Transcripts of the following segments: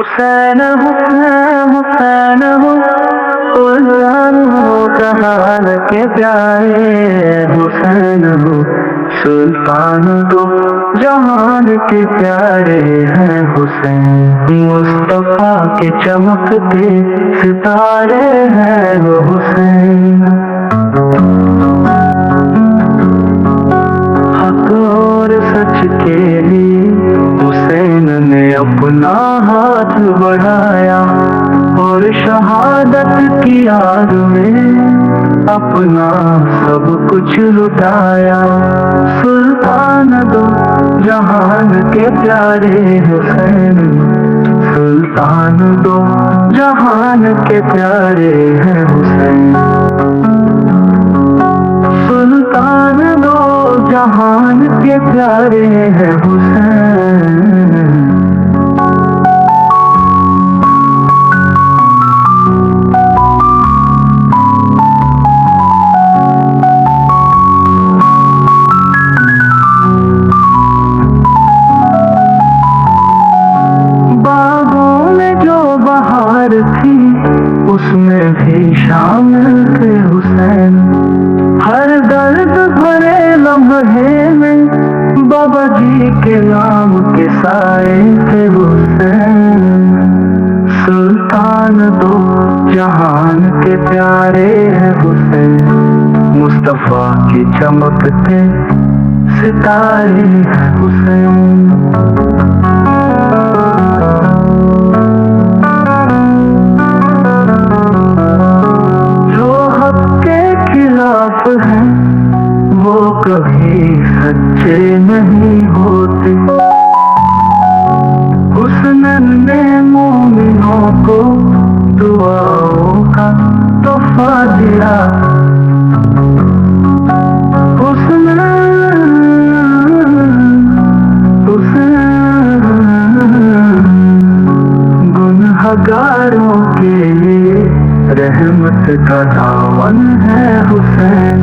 हुसैन हुसैन हुसैन हो कुर्बान हो जहान के प्यारे। हुसैन हो सुल्तान दो जहान के प्यारे हैं हुसैन। मुस्तफा के चमकते सितारे हैं वो हुसैन। हक और सच के लिए हुसैन ने अपना हाथ बढ़ाया और शहादत की आग में अपना सब कुछ लुटाया। सुल्तान दो जहान के प्यारे हुसैन। सुल्तान दो जहान के प्यारे हैं हुसैन। सुल्तान दो जहान के प्यारे हैं हुसैन। बागों में जो बहार थी उसमें भी शामिल थे हुसैन। हर दर्द भरे लम्हे में बाबा जी के नाम के साए थे हुसैन। सुल्तान दो जहान के प्यारे हैं हुसैन। मुस्तफा के चमकते सितारे हैं हुसैन। हैं वो कभी सच्चे नहीं होते। हुस्न ने मोमिनों को दुआओं का तोहफा दिया। हुस्न गुनहगारों के लिए रहमत का दामन है हुसैन।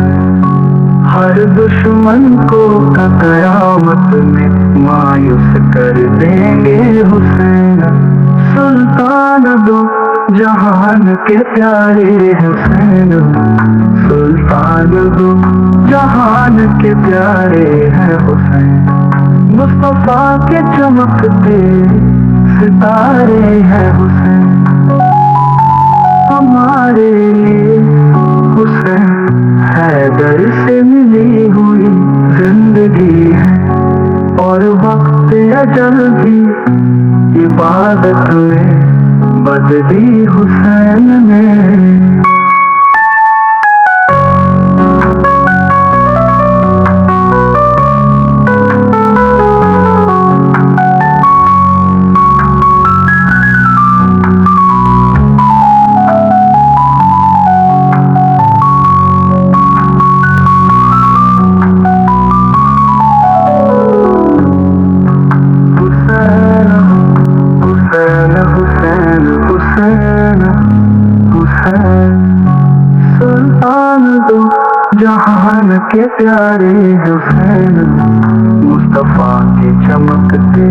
हर दुश्मन को कयामत में मायूस कर देंगे हुसैन। सुल्तान दो जहान के प्यारे हुसैन। सुल्तान दो जहान के प्यारे हैं हुसैन। मुस्तफा के चमकते सितारे हैं हुसैन। हमारे लिए हुसैन हैदर से मिली हुई जिंदगी है और वक्त अजल भी इबादत में बदली हुसैन ने। सुल्तान दो जहान के प्यारे हुसैन। मुस्तफा के चमकते